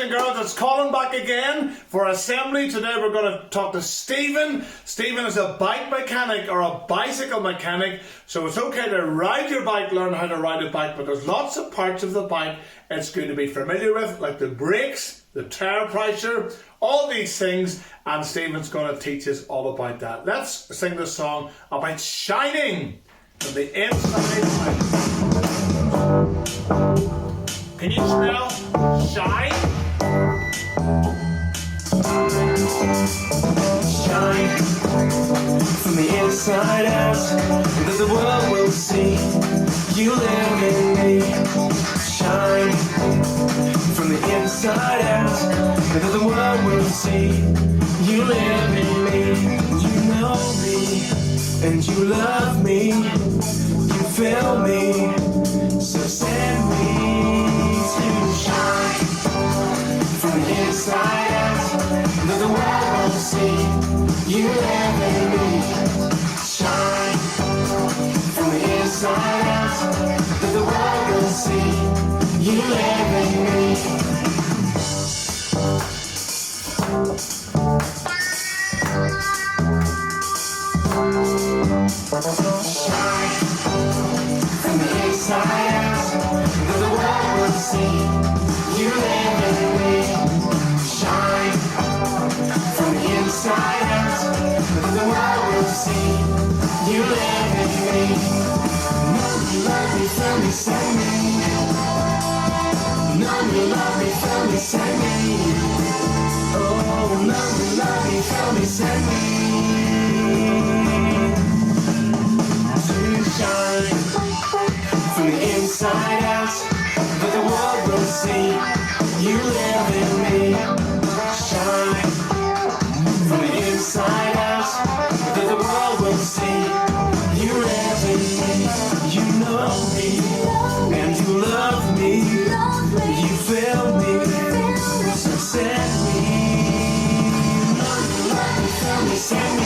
and girls, it's Colin back again for assembly. Today we're going to talk to Stephen. Stephen is a bike mechanic or a bicycle mechanic, so it's okay to ride your bike, learn how to ride a bike, but there's lots of parts of the bike it's going to be familiar with, like the brakes, the tire pressure, all these things, and Stephen's going to teach us all about that. Let's sing this song about shining from the inside out. Can you smell shine? Shine from the inside out, that the world will see you live in me. Shine from the inside out, that the world will see you live in me. You know me and you love me, you feel me, so send me to shine from the inside out, that the world will see you live in me. Shine from the inside out, that the world will see you live in me. Shine from the inside out, that the world will see you live in me. Shine from the inside out, that the world will see you live in me. Know you love me, feel me, send me. Know you love me, feel me, send me. Oh, know you love me, feel me, send me. To shine from the inside out, that the world will see you live in me. Shine from the inside out, that the world will see you live in me. You know me and you love me, you feel me, so send me. Know you love me, feel me, send me.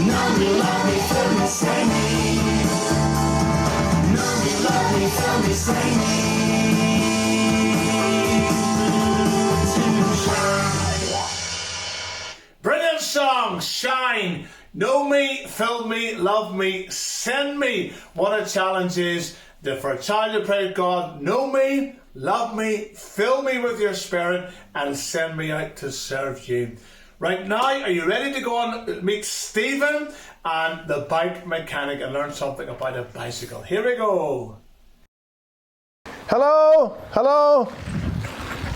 Know you love me, feel me, send me. Know you love me, feel me, send me. To shine. Brilliant song, Shine. Know me, fill me, love me, send me. What a challenge is that for a child to pray, God, know me, love me, fill me with your spirit, and send me out to serve you. Right now, are you ready to go on meet Stephen and the bike mechanic and learn something about a bicycle? Here we go. Hello, hello.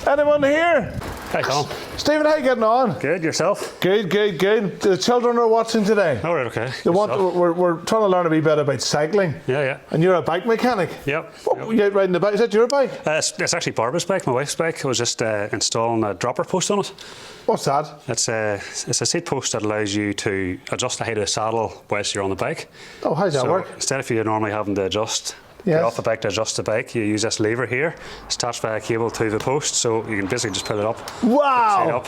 Anyone here? Hi, Colin. Stephen, how you getting on? Good, yourself? Good, good, good. The children are watching today. All right, okay. We're trying to learn a wee bit about cycling. Yeah. And you're a bike mechanic. Yep. You out riding the bike? Is that your bike? It's actually Barbara's bike, my wife's bike. I was just installing a dropper post on it. What's that? It's a seat post that allows you to adjust the height of the saddle whilst you're on the bike. Oh, how does that work? Instead of you normally having to get off the bike to adjust the bike, you use this lever here. It's attached by a cable to the post, so you can basically just pull it up. Wow!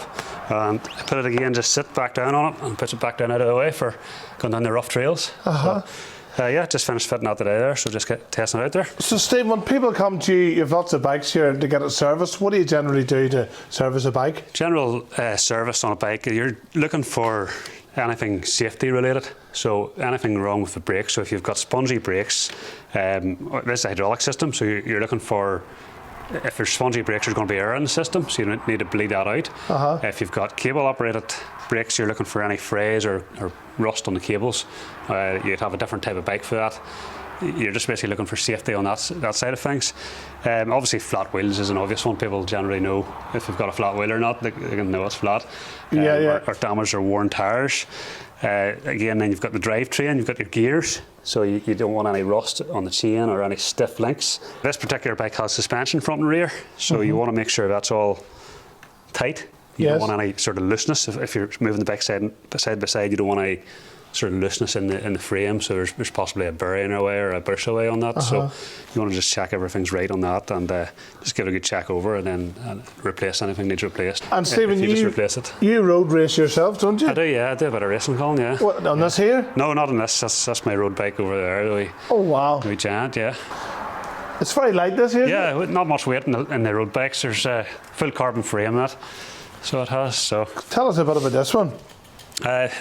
And put it again, just sit back down on it and push it back down out of the way for going down the rough trails. Just finished fitting out today there, so just get testing it out there. So Steve, when people come to you, you've lots of bikes here to get it serviced. What do you generally do to service a bike? General service on a bike, you're looking for anything safety related. So anything wrong with the brakes. So if you've got spongy brakes, this is a hydraulic system, so you're looking for, if there's spongy brakes, there's going to be air in the system, so you need to bleed that out. If you've got cable operated brakes, you're looking for any frays or rust on the cables. You'd have a different type of bike for that. You're just basically looking for safety on that side of things. Obviously flat wheels is an obvious one. People generally know if they've got a flat wheel or not. They can know it's flat. Or damaged or worn tyres. Again, then you've got the drivetrain, you've got your gears, so you don't want any rust on the chain or any stiff links. This particular bike has suspension front and rear, so you want to make sure that's all tight. You don't want any sort of looseness. If you're moving the bike side by side, you don't want any sort of looseness in the frame, so there's possibly a bearing away or a burst away on that. So you want to just check everything's right on that and just give it a good check over and then replace anything needs replaced. And Stephen, you just replace it. You road race yourself, don't you? I do, yeah. I do a bit of racing, Colin, yeah. What, on this here? No, not on this. That's my road bike over there. Oh wow. The Giant, yeah. It's very light, this here. Yeah, with not much weight in the road bikes. There's a full carbon frame in it, so it has. So Tell us a bit about this one.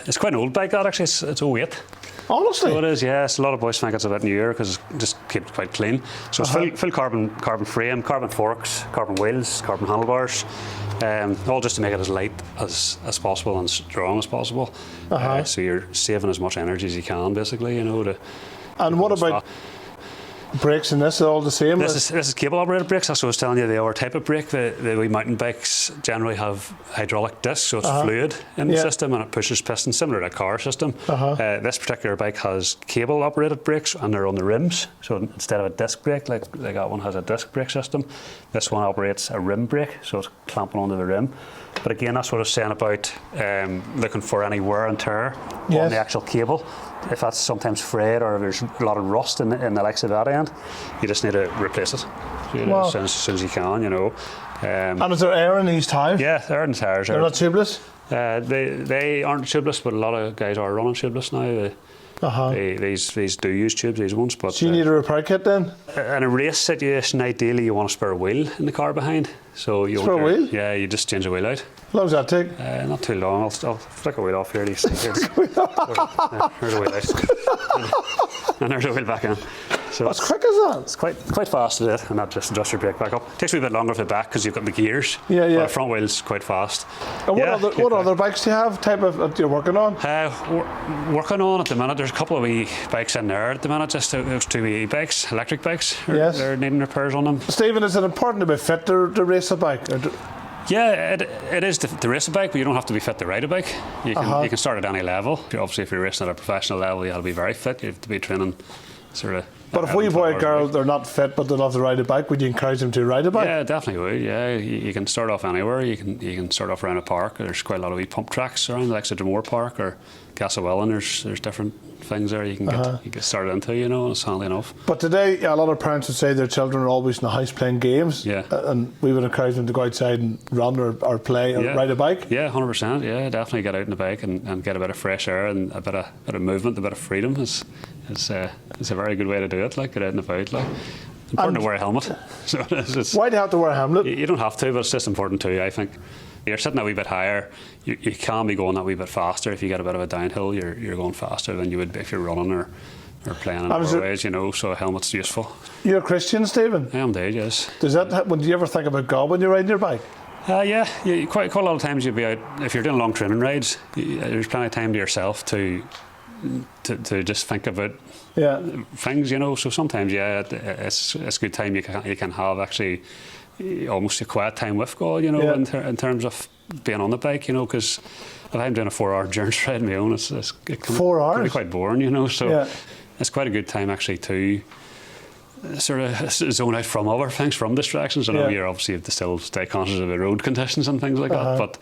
it's quite an old bike, that actually. It's 08. Honestly. So it is, yes. A lot of boys think it's a bit newer because it just keeps it quite clean. So it's full carbon frame, carbon forks, carbon wheels, carbon handlebars, all just to make it as light as possible and strong as possible. So you're saving as much energy as you can, basically, you know. And what about brakes in this? Are all the same? This is cable operated brakes. That's what I was telling you, the other type of brake. The wee mountain bikes generally have hydraulic discs, so it's fluid in the system and it pushes pistons, similar to a car system. This particular bike has cable operated brakes and they're on the rims. So instead of a disc brake, like that one has a disc brake system, this one operates a rim brake, so it's clamping onto the rim. But again, that's what I was saying about looking for any wear and tear on the actual cable. If that's sometimes frayed or there's a lot of rust in the likes of that end, you just need to replace it as soon as you can, you know. And is there air in these tyres? Yeah, they're in tyres. They're not tubeless? They aren't tubeless, but a lot of guys are running tubeless now. These do use tubes, these ones. But so you need a repair kit then? In a race situation, ideally you want a spare wheel in the car behind. So you spare wheel? Yeah, you just change the wheel out. How long does that take? Not too long. I'll flick a wheel off here. Here's the wheel out. And there's the wheel back in. So as quick as that? It's quite fast to do it, and that just adjusts your brake back up. Takes me a bit longer for the back because you've got the gears. Yeah. But the front wheel's quite fast. And what other bikes do you have? Type of that you're working on? Working on at the minute. There's a couple of wee bikes in there at the minute. Just those two wee bikes, electric bikes. They're needing repairs on them. Stephen, is it important to be fit to race a bike? Yeah, it is to race a bike, but you don't have to be fit to ride a bike. You can start at any level. Obviously, if you're racing at a professional level, you have to be very fit. You have to be training sort of. But if a wee boy or girl, they're not fit but they love to ride a bike, would you encourage them to ride a bike? Yeah, definitely would. Yeah, you can start off anywhere. You can start off around a park. There's quite a lot of wee pump tracks around, like Dromore Park or Castlewellan. There's different things there you can get started into, you know, and it's handy enough. But today, a lot of parents would say their children are always in the house playing games. Yeah. And we would encourage them to go outside and run or play or ride a bike. Yeah, 100%. Yeah, definitely get out on the bike and get a bit of fresh air and a bit of movement, a bit of freedom. It's a very good way to do it. Like, get out and about. Like, important to wear a helmet. So why do you have to wear a helmet? You don't have to, but it's just important too, I think. You're sitting a wee bit higher, you can be going that wee bit faster. If you get a bit of a downhill, you're going faster than you would if you're running or playing in other ways, you know, so a helmet's useful. You're a Christian, Stephen? I am indeed, yes. Do you ever think about God when you're riding your bike? Yeah, quite a lot of times you'll be out, if you're doing long training rides, there's plenty of time to yourself to just think about things, you know. So sometimes, it's a good time you can have actually almost a quiet time with God, you know, in terms of being on the bike, you know, because if I'm doing a 4-hour endurance ride on my own, it can 4 hours? be quite boring, you know. So it's quite a good time actually to sort of zone out from other things, from distractions. I know you're obviously have to still stay conscious of the road conditions and things like that, but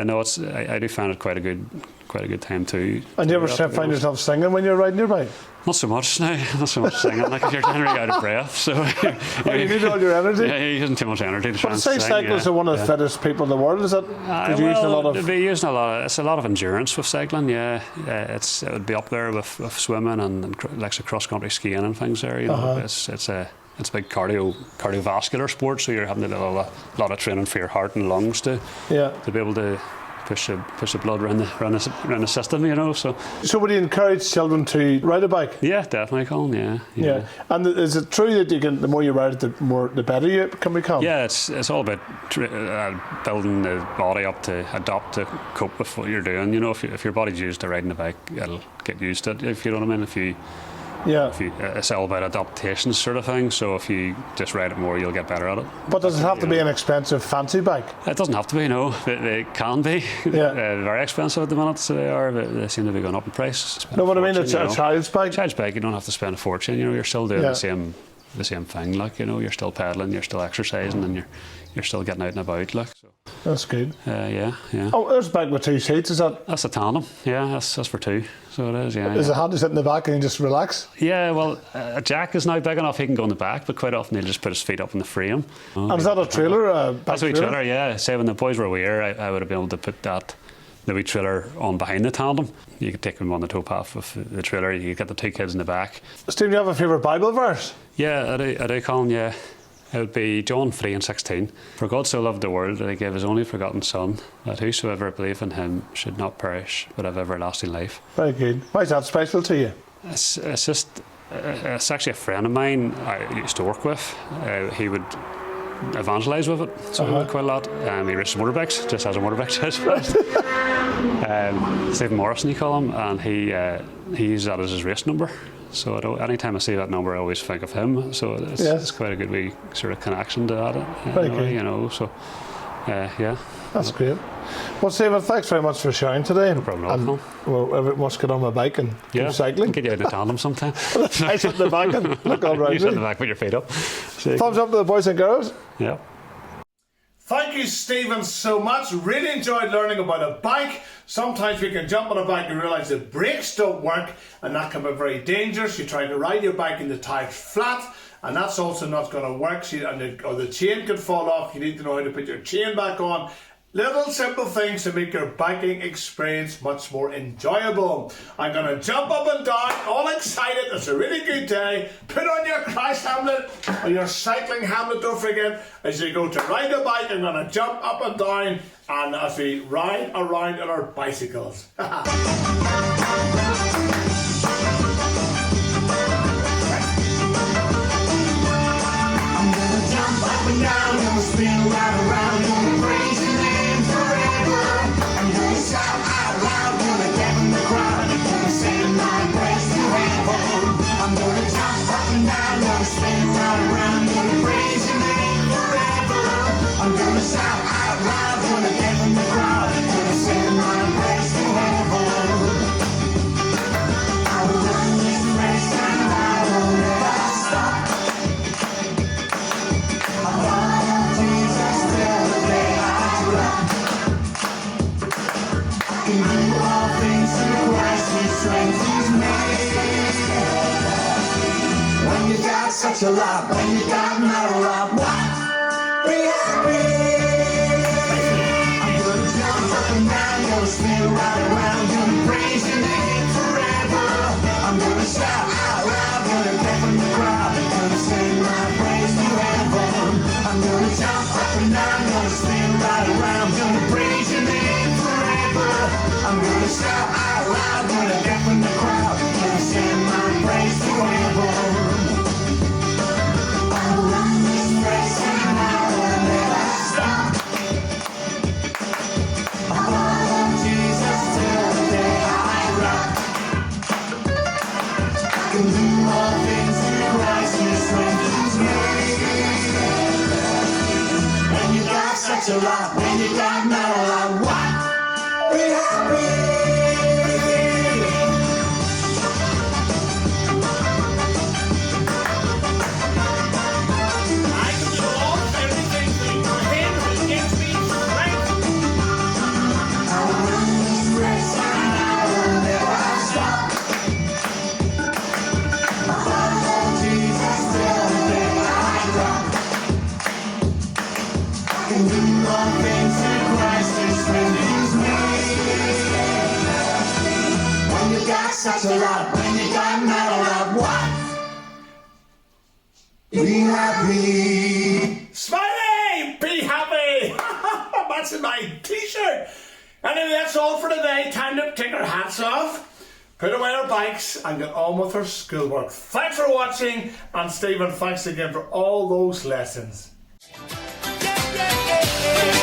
no, I do find it quite a good time too. And you ever find yourself singing when you're riding your bike? Not so much now. Not so much singing. Like, if you're generally out of breath, so you need all your energy. Yeah, you're using too much energy to try and sing. Cyclists are one of the fittest people in the world. Is it? It's a lot of endurance with cycling. Yeah, it would be up there with swimming and like cross country skiing and things there. You know, it's a big cardiovascular sport, so you're having to do a lot of training for your heart and lungs to be able to push the blood around the system, you know. So would you encourage children to ride a bike? Yeah, definitely, Colin. Yeah. And is it true that the more you ride it, the better you can become? Yeah, it's all about building the body up to adapt to cope with what you're doing. You know, if your body's used to riding a bike, it'll get used to it. If you know what I mean. It's all about adaptation sort of thing. So if you just ride it more, you'll get better at it. But does it have to be an expensive, fancy bike? It doesn't have to be. No, they can be. Very expensive at the minute. So they are. They seem to be going up in price. No, what I mean, it's a child's bike. Child's bike. You don't have to spend a fortune. You know, you're still doing the same thing. Like, you know, you're still pedaling, you're still exercising, and you're still getting out and about. Like, so. That's good. Yeah. Oh, there's a bike with 2 seats. That's a tandem. Yeah, that's for 2. So it is. Yeah. Is it handy to sit in the back and you just relax? Yeah. Well, Jack is now big enough he can go in the back, but quite often he'll just put his feet up in the frame. And is that a trailer? That's a trailer. Yeah. Say when the boys were here, I would have been able to put that the wee trailer on behind the tandem. You could take them on the towpath of the trailer. You could get the two kids in the back. Stephen, do you have a favourite Bible verse? Yeah, I do, Colin, yeah. It would be John 3:16. For God so loved the world that he gave his only forgotten Son, that whosoever believe in him should not perish, but have everlasting life. Very good. Why is that special to you? It's just, it's actually a friend of mine I used to work with. He would evangelise with it, so he would quite a lot. He races motorbikes, just as a motorbike says. Stephen Morrison, you call him, and he used that as his race number. So anytime I see that number, I always think of him. So it's quite a good wee sort of connection to that. Very good. You know, so yeah. That's great. Well, Stephen, thanks very much for sharing today. No problem at all. Well, I must get on my bike and keep cycling. Get you out in a tandem sometime. I sit in the back and look all right. You sit in the back, put your feet up. Thumbs up to the boys and girls. Yeah. Thank you, Stephen, so much. Really enjoyed learning about a bike. Sometimes we can jump on a bike and realise the brakes don't work, and that can be very dangerous. You try to ride your bike and the tire's flat, and that's also not going to work. Or the chain could fall off. You need to know how to put your chain back on. Little simple things to make your biking experience much more enjoyable. I'm going to jump up and down, all excited. It's a really good day. Put on your Christ helmet or your cycling helmet, don't forget. As you go to ride a bike, I'm going to jump up and down, and as we ride around on our bicycles. I'm going to jump up and down, and spin right around, and praise your name forever. I'm going to shout out loud, going to deafen the crowd, and going to sing my praise to heaven. I'm going to jump up and down, going to spin right around, going to praise your name forever. I'm going to shout out loud, going to deafen the crowd, and going to sing my praise to heaven. I will run this race and I will never stop. I follow Jesus till the day I drop. I can do all things through Christ who strengthens me. When you got such a lot, when you got not a lot, what? Be happy. I'm gonna jump up and down, gonna spin right around, gonna praise your name forever. I'm gonna shout out loud, gonna deafen the crowd, gonna sing my praise to heaven. I'm gonna jump up and down, gonna spin right around, gonna praise your name forever. I'm gonna shout out loud, gonna deafen the crowd, gonna sing my praise to heaven. I'll run this race and I will never stop. I follow Jesus till the day I drop. I can do all things through Christ who strengthens me. When you got such a lot, when you got not a lot, what? Be happy. I can do all everything through him who gives me strength. I will run this race and I will never stop. I follow Jesus till the day I drop. I can do all things through Christ who strengthens me. When you got such a lot, when you got not a lot, what? Be happy. Smiley! Be happy! That's in my t-shirt. Anyway, that's all for today. Time to take our hats off, put away our bikes, and get on with our schoolwork. Thanks for watching, and Stephen, thanks again for all those lessons. Yeah, yeah, yeah, yeah.